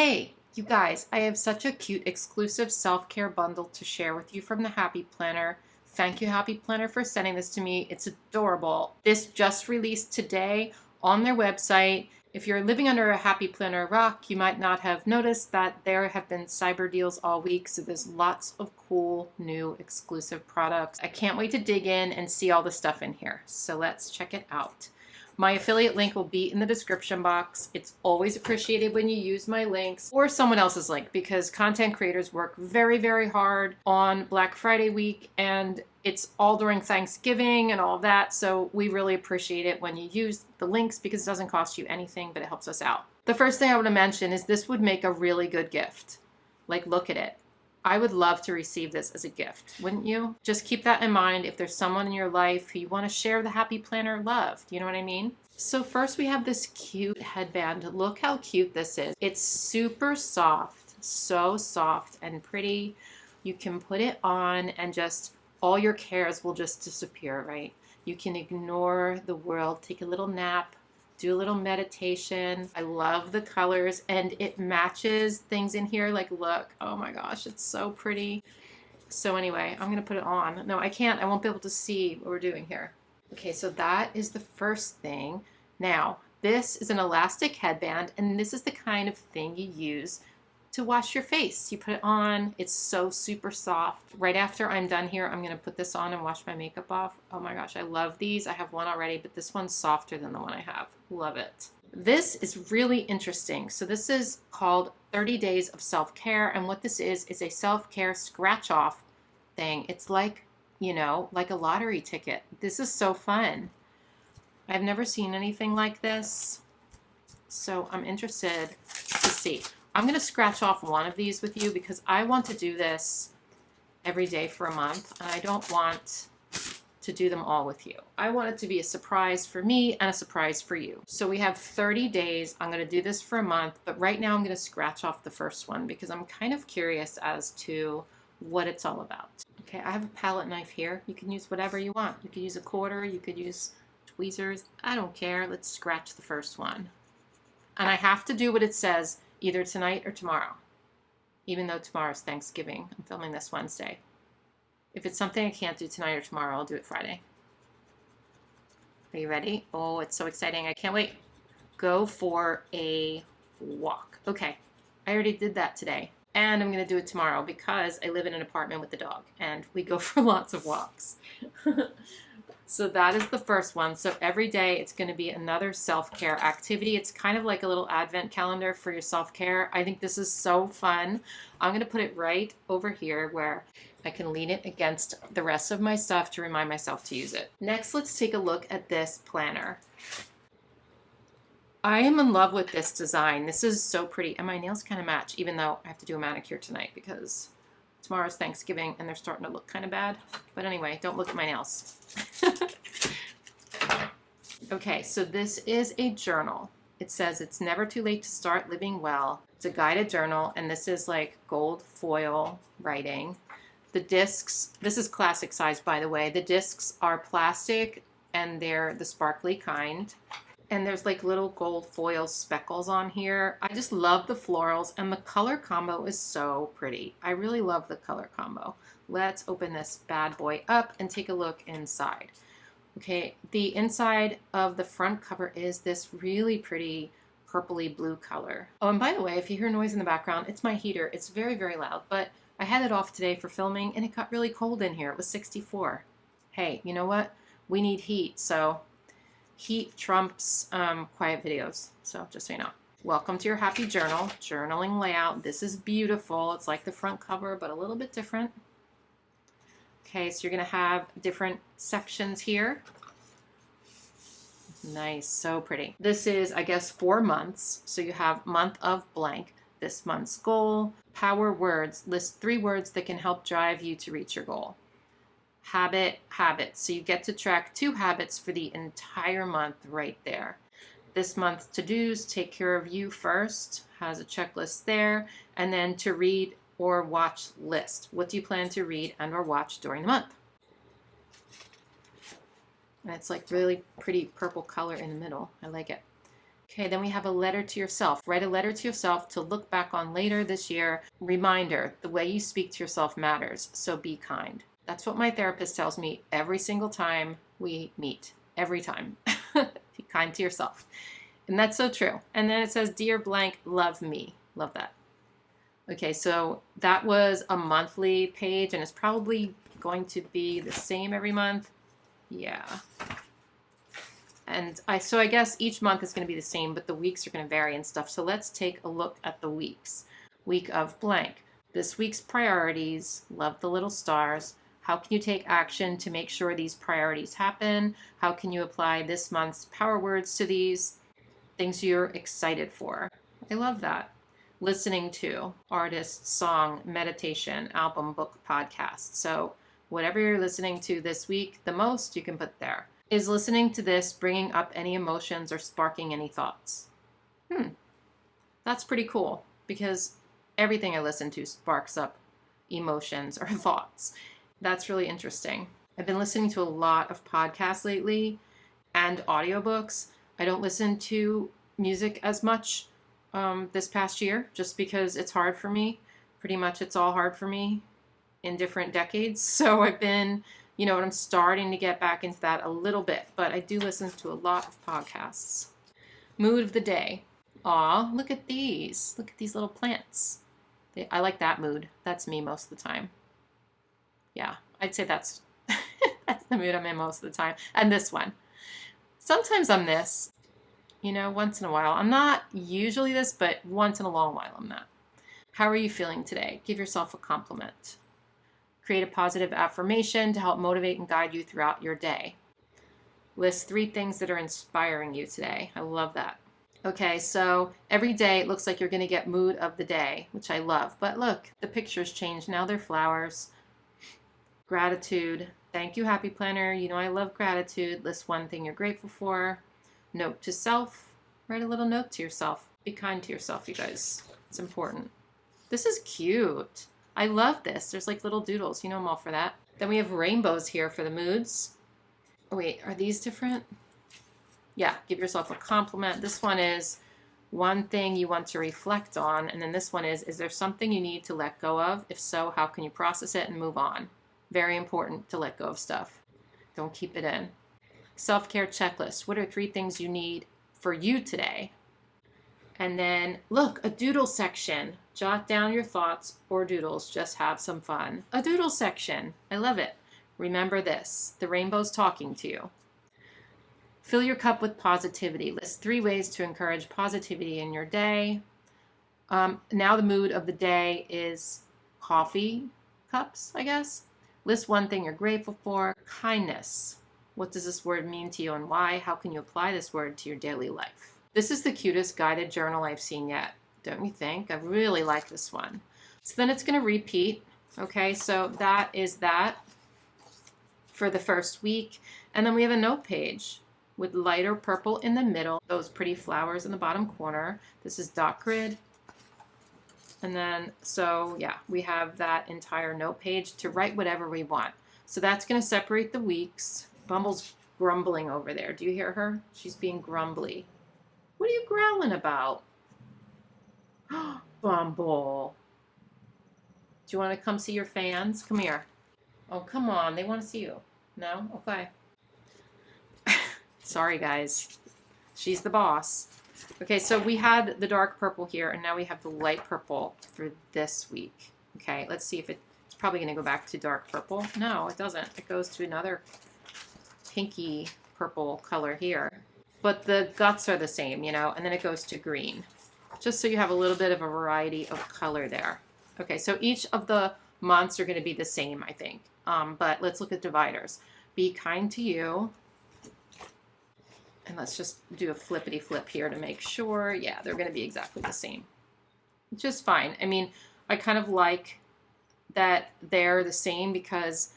Hey, you guys, I have such a cute exclusive self-care bundle to share with you from the Happy Planner. Thank you, Happy Planner, for sending this to me. It's adorable. This just released today on their website. If you're living under a Happy Planner rock, you might not have noticed that there have been cyber deals all week, so there's lots of cool new exclusive products. I can't wait to dig in and see all the stuff in here, so let's check it out. My affiliate link will be in the description box. It's always appreciated when you use my links or someone else's link because content creators work very, very hard on Black Friday week and it's all during Thanksgiving and all of that. So we really appreciate it when you use the links because it doesn't cost you anything, but it helps us out. The first thing I want to mention is this would make a really good gift. Like, look at it. I would love to receive this as a gift, wouldn't you? Just keep that in mind if there's someone in your life who you want to share the Happy Planner love. Do you know what I mean? So first we have this cute headband. Look how cute this is. It's super soft, so soft and pretty. You can put it on and just all your cares will just disappear, right? You can ignore the world, take a little nap, do a little meditation. I love the colors and it matches things in here. Like, look, oh my gosh, it's so pretty. So anyway, I'm gonna put it on. No, I can't, I won't be able to see what we're doing here. Okay, so that is the first thing. Now, this is an elastic headband and this is the kind of thing you use to wash your face. You put it on, it's so super soft. Right after I'm done here, I'm gonna put this on and wash my makeup off. Oh my gosh, I love these. I have one already, but this one's softer than the one I have. Love it. This is really interesting. So this is called 30 Days of Self-Care, and what this is a self-care scratch-off thing. It's like, you know, like a lottery ticket. This is so fun. I've never seen anything like this, so I'm interested to see. I'm going to scratch off one of these with you because I want to do this every day for a month and I don't want to do them all with you. I want it to be a surprise for me and a surprise for you. So we have 30 days. I'm going to do this for a month, but right now I'm going to scratch off the first one because I'm kind of curious as to what it's all about. Okay, I have a palette knife here. You can use whatever you want. You could use a quarter, you could use tweezers. I don't care. Let's scratch the first one. And I have to do what it says either tonight or tomorrow, even though tomorrow's Thanksgiving. I'm filming this Wednesday. If it's something I can't do tonight or tomorrow, I'll do it Friday. Are you ready? Oh, it's so exciting. I can't wait. Go for a walk. Okay, I already did that today. And I'm going to do it tomorrow because I live in an apartment with the dog and we go for lots of walks. So that is the first one. So every day it's going to be another self-care activity. It's kind of like a little advent calendar for your self-care. I think this is so fun. I'm going to put it right over here where I can lean it against the rest of my stuff to remind myself to use it. Next, let's take a look at this planner. I am in love with this design. This is so pretty. And my nails kind of match, even though I have to do a manicure tonight because tomorrow's Thanksgiving and they're starting to look kind of bad. But anyway, don't look at my nails. Okay, so this is a journal. It says it's never too late to start living well. It's a guided journal, and this is like gold foil writing. The discs, this is classic size, by the way. The discs are plastic and they're the sparkly kind. And there's like little gold foil speckles on here. I just love the florals and the color combo is so pretty. I really love the color combo. Let's open this bad boy up and take a look inside. Okay, the inside of the front cover is this really pretty purpley blue color. Oh, and by the way, if you hear noise in the background, it's my heater. It's very, very loud, but I had it off today for filming and it got really cold in here. It was 64. Hey, you know what? We need heat, so heat trumps quiet videos. So just so you know. Welcome to your happy journal, journaling layout. This is beautiful. It's like the front cover, but a little bit different. Okay, so you're gonna have different sections here. Nice, so pretty. This is, I guess, 4 months. So you have month of blank, this month's goal, power words, list 3 words that can help drive you to reach your goal. Habit, habits. So you get to track 2 habits for the entire month right there. This month's to-dos, take care of you first, has a checklist there, and then to read or watch list. What do you plan to read and or watch during the month? And it's like really pretty purple color in the middle. I like it. Okay, then we have a letter to yourself. Write a letter to yourself to look back on later this year. Reminder, the way you speak to yourself matters, so be kind. That's what my therapist tells me every single time we meet. Every time. Be kind to yourself. And that's so true. And then it says, Dear blank, love me. Love that. Okay, so that was a monthly page, and it's probably going to be the same every month. Yeah. And so I guess each month is going to be the same, but the weeks are going to vary and stuff. So let's take a look at the weeks. Week of blank. This week's priorities. Love the little stars. How can you take action to make sure these priorities happen? How can you apply this month's power words to these things you're excited for? I love that. Listening to artist, song, meditation, album, book, podcast. So whatever you're listening to this week the most, you can put there. Is listening to this bringing up any emotions or sparking any thoughts? That's pretty cool, because everything I listen to sparks up emotions or thoughts. That's really interesting. I've been listening to a lot of podcasts lately and audiobooks. I don't listen to music as much this past year, just because it's hard for me. Pretty much it's all hard for me in different decades. So I've been, I'm starting to get back into that a little bit, but I do listen to a lot of podcasts. Mood of the day. Aw, look at these. Look at these little plants. I like that mood. That's me most of the time. Yeah, I'd say that's that's the mood I'm in most of the time. And this one. Sometimes I'm this, once in a while. I'm not usually this, but once in a long while I'm that. How are you feeling today? Give yourself a compliment. Create a positive affirmation to help motivate and guide you throughout your day. List 3 things that are inspiring you today. I love that. Okay, so every day it looks like you're going to get mood of the day, which I love. But look, the pictures changed. Now they're flowers. Gratitude. Thank you, Happy Planner. I love gratitude. List 1 thing you're grateful for. Note to self. Write a little note to yourself. Be kind to yourself, you guys. It's important. This is cute. I love this. There's like little doodles. I'm all for that. Then we have rainbows here for the moods. Oh, wait, are these different? Yeah, give yourself a compliment. This one is 1 thing you want to reflect on. And then this one is there something you need to let go of? If so, how can you process it and move on? Very important to let go of stuff. Don't keep it in. Self-care checklist. What are 3 things you need for you today? And then, look, a doodle section. Jot down your thoughts or doodles. Just have some fun. A doodle section. I love it. Remember this. The rainbow's talking to you. Fill your cup with positivity. List 3 ways to encourage positivity in your day. Now the mood of the day is coffee cups, I guess. List 1 thing you're grateful for. Kindness. What does this word mean to you and why? How can you apply this word to your daily life? This is the cutest guided journal I've seen yet. Don't you think? I really like this one. So then it's going to repeat. Okay, so that is that for the first week. And then we have a note page with lighter purple in the middle. Those pretty flowers in the bottom corner. This is dot grid. And then, so yeah, we have that entire note page to write whatever we want. So that's going to separate the weeks. Bumble's grumbling over there. Do you hear her? She's being grumbly. What are you growling about? Bumble. Do you want to come see your fans? Come here. Oh, come on. They want to see you. No? Okay. Sorry, guys. She's the boss. Okay, so we had the dark purple here, and now we have the light purple for this week. Okay, let's see if it's probably going to go back to dark purple. No, it doesn't. It goes to another pinky purple color here. But the guts are the same, and then it goes to green. Just so you have a little bit of a variety of color there. Okay, so each of the months are going to be the same, I think. But let's look at dividers. Be kind to you. And let's just do a flippity flip here to make sure. Yeah, they're going to be exactly the same. Which is fine. I mean, I kind of like that they're the same because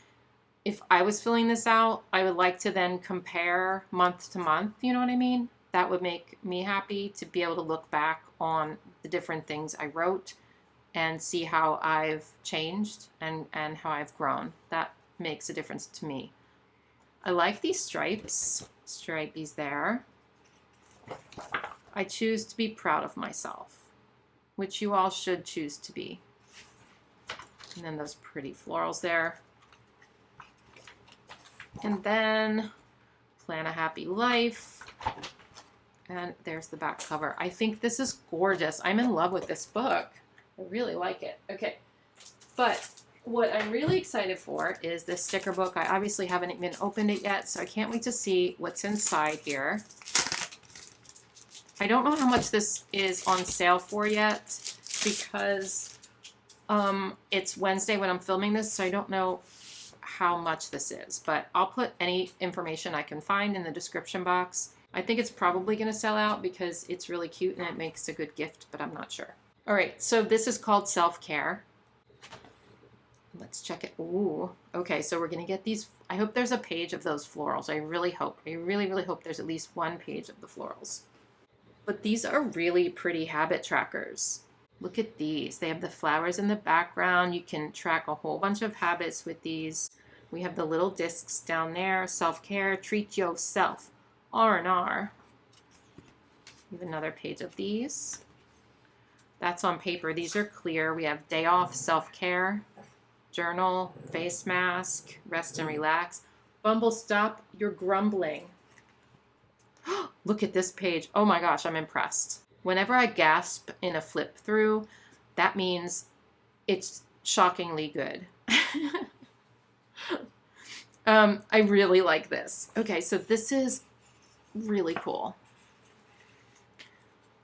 if I was filling this out, I would like to then compare month to month. You know what I mean? That would make me happy to be able to look back on the different things I wrote and see how I've changed and how I've grown. That makes a difference to me. I like these stripes. Stripies there. I choose to be proud of myself, which you all should choose to be. And then those pretty florals there. And then Plan a Happy Life. And there's the back cover. I think this is gorgeous. I'm in love with this book. I really like it. Okay. But what I'm really excited for is this sticker book. I obviously haven't even opened it yet, so I can't wait to see what's inside here. I don't know how much this is on sale for yet because it's Wednesday when I'm filming this, so I don't know how much this is. But I'll put any information I can find in the description box. I think it's probably going to sell out because it's really cute and it makes a good gift, but I'm not sure. All right, so this is called Self-Care. Let's check it. Ooh, okay, so we're going to get these. I hope there's a page of those florals. I really hope. I really, really hope there's at least one page of the florals. But these are really pretty habit trackers. Look at these. They have the flowers in the background. You can track a whole bunch of habits with these. We have the little discs down there. Self-care, treat yourself. R&R. We have another page of these. That's on paper. These are clear. We have day off, self-care, journal, face mask, rest and relax. Bumble, stop your grumbling. Look at this page. Oh my gosh, I'm impressed. Whenever I gasp in a flip through, that means it's shockingly good. I really like this. Okay, so this is really cool.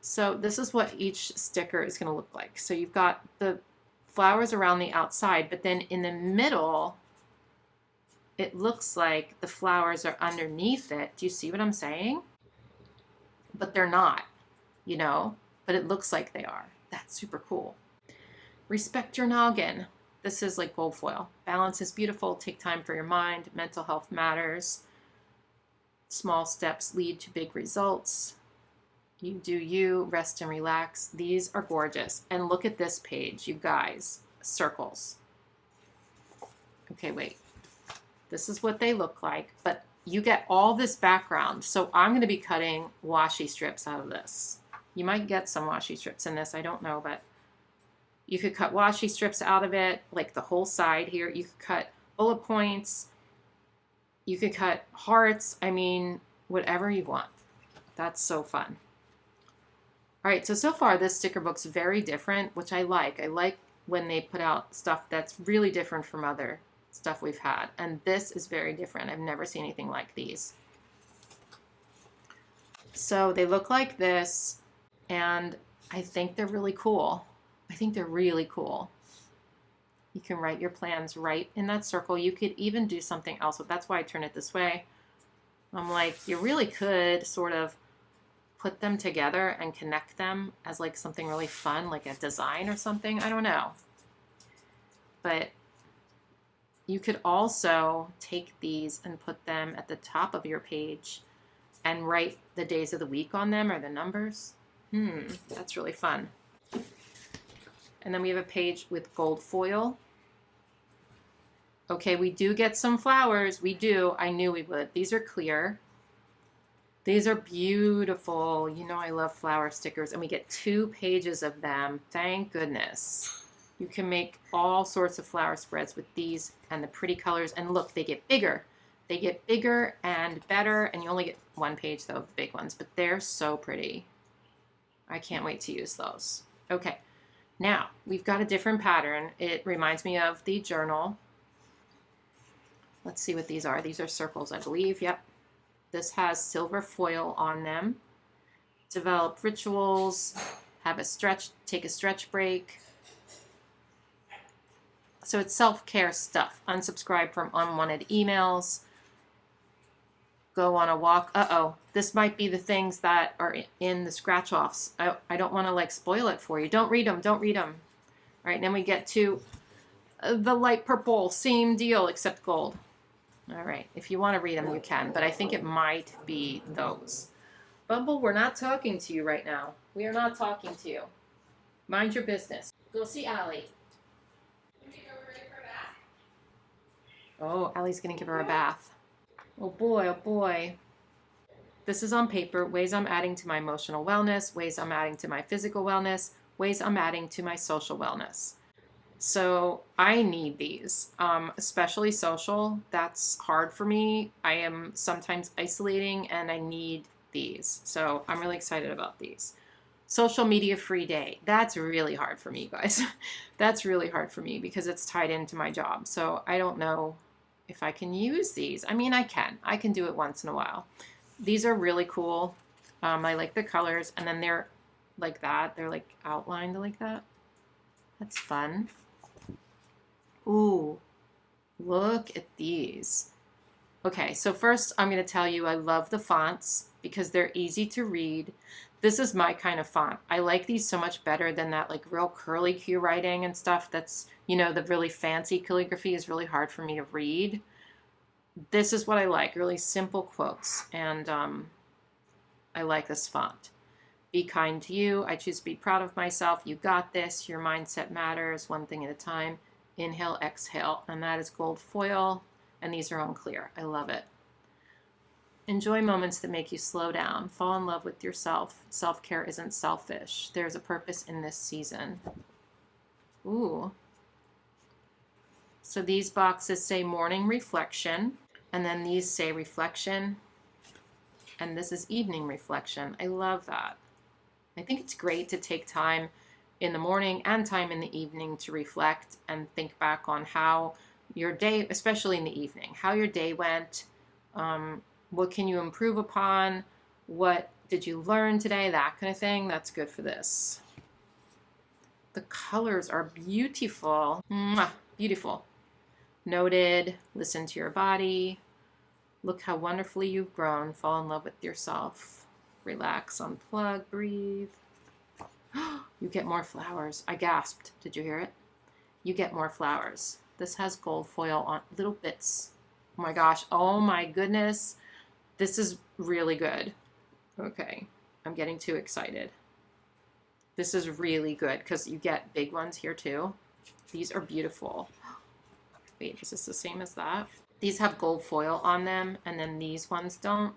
So this is what each sticker is going to look like. So you've got the flowers around the outside, but then in the middle, it looks like the flowers are underneath it. Do you see what I'm saying? But they're not, you know, but it looks like they are. That's super cool. Respect your noggin. This is like gold foil. Balance is beautiful. Take time for your mind. Mental health matters. Small steps lead to big results. You do you. Rest and relax. These are gorgeous. And look at this page, you guys. Circles. Okay, wait. This is what they look like, but you get all this background. So I'm going to be cutting washi strips out of this. You might get some washi strips in this. I don't know, but you could cut washi strips out of it, like the whole side here. You could cut bullet points. You could cut hearts. I mean, whatever you want. That's so fun. All right, so far this sticker book's very different, which I like. I like when they put out stuff that's really different from other stuff we've had. And this is very different. I've never seen anything like these. So they look like this, and I think they're really cool. I think they're really cool. You can write your plans right in that circle. You could even do something else. That's why I turn it this way. I'm like, you really could sort of put them together and connect them as like something really fun, like a design or something. I don't know. But you could also take these and put them at the top of your page and write the days of the week on them or the numbers. That's really fun. And then we have a page with gold foil. Okay, we do get some flowers. We do. I knew we would. These are clear. These are beautiful. You know I love flower stickers. And we get 2 pages of them. Thank goodness. You can make all sorts of flower spreads with these and the pretty colors. And look, they get bigger. They get bigger and better. And you only get 1 page, though, of the big ones. But they're so pretty. I can't wait to use those. Okay. Now, we've got a different pattern. It reminds me of the journal. Let's see what these are. These are circles, I believe. Yep. This has silver foil on them. Develop rituals. Have a stretch. Take a stretch break. So it's self-care stuff. Unsubscribe from unwanted emails. Go on a walk. Uh-oh. This might be the things that are in the scratch-offs. I don't want to like spoil it for you. Don't read them. Don't read them. All right, and then we get to the light purple. Same deal except gold. All right, if you want to read them, you can, but I think it might be those. Bumble, we're not talking to you right now. We are not talking to you. Mind your business. Go see Allie. Oh, Allie's going to give her a bath. Oh boy, oh boy. This is on paper, ways I'm adding to my emotional wellness, ways I'm adding to my physical wellness, ways I'm adding to my social wellness. So I need these, especially social. That's hard for me. I am sometimes isolating and I need these. So I'm really excited about these. Social media free day. That's really hard for me, guys. That's really hard for me because it's tied into my job. So I don't know if I can use these. I mean, I can. I can do it once in a while. These are really cool. I like the colors, and then they're like that. They're like outlined like that. That's fun. Ooh, look at these. Okay, so first I'm going to tell you I love the fonts because they're easy to read. This is my kind of font. I like these so much better than that like real curly Q writing and stuff that's, you know, the really fancy calligraphy is really hard for me to read. This is what I like, really simple quotes, and I like this font. Be kind to you. I choose to be proud of myself. You got this. Your mindset matters. One thing at a time. Inhale, exhale. And that is gold foil. And these are on clear. I love it. Enjoy moments that make you slow down. Fall in love with yourself. Self-care isn't selfish. There's a purpose in this season. Ooh. So these boxes say morning reflection. And then these say reflection. And this is evening reflection. I love that. I think it's great to take time in the morning and time in the evening to reflect and think back on how your day, especially in the evening, how your day went, what can you improve upon, what did you learn today, that kind of thing. That's good for this. The colors are beautiful. Mwah, beautiful. Noted, listen to your body. Look how wonderfully you've grown. Fall in love with yourself. Relax, unplug, breathe. You get more flowers. I gasped. Did you hear it? You get more flowers. This has gold foil on little bits. Oh my gosh. Oh my goodness. This is really good. Okay. I'm getting too excited. This is really good because you get big ones here too. These are beautiful. Wait, is this the same as that? These have gold foil on them, and then these ones don't.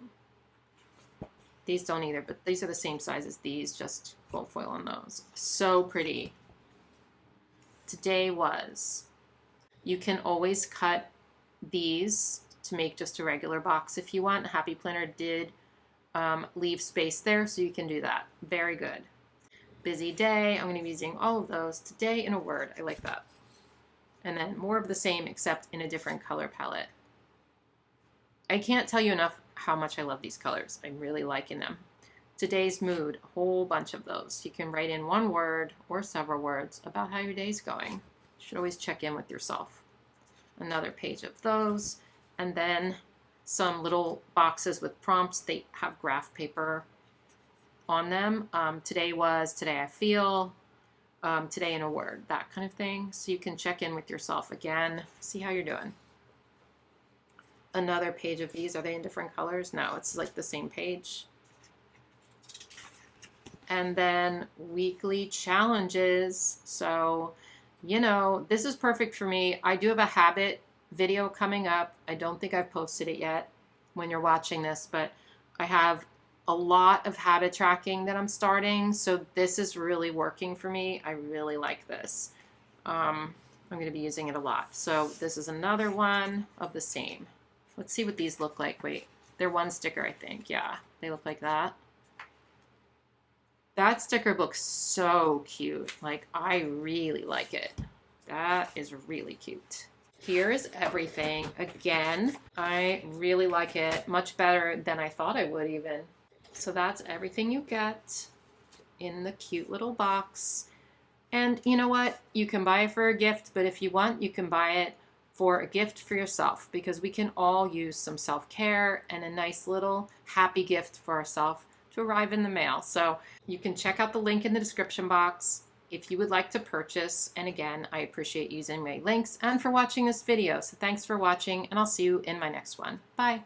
These don't either, but these are the same size as these, just gold foil on those. So pretty. Today was. You can always cut these to make just a regular box if you want. Happy Planner did leave space there, so you can do that. Very good. Busy day. I'm going to be using all of those. Today in a word. I like that. And then more of the same, except in a different color palette. I can't tell you enough how much I love these colors. I'm really liking them. Today's mood, a whole bunch of those. You can write in one word or several words about how your day's going. You should always check in with yourself. Another page of those. And then some little boxes with prompts. They have graph paper on them. Today was, today I feel. Today in a word, that kind of thing. So you can check in with yourself again, see how you're doing. Another page of these. Are they in different colors? No, it's like the same page. And then weekly challenges. So, you know, this is perfect for me. I do have a habit video coming up. I don't think I've posted it yet when you're watching this, but I have a lot of habit tracking that I'm starting, so this is really working for me. I really like this. I'm going to be using it a lot. So this is another one of the same. Let's see what these look like. Wait, they're one sticker, I think. Yeah, they look like that. That sticker looks so cute. Like, I really like it. That is really cute. Here's everything. Again, I really like it. Much better than I thought I would even. So that's everything you get in the cute little box. And you know what? You can buy it for a gift, but if you want, you can buy it for a gift for yourself, because we can all use some self-care and a nice little happy gift for ourselves to arrive in the mail. So you can check out the link in the description box if you would like to purchase. And again, I appreciate using my links and for watching this video. So thanks for watching, and I'll see you in my next one. Bye.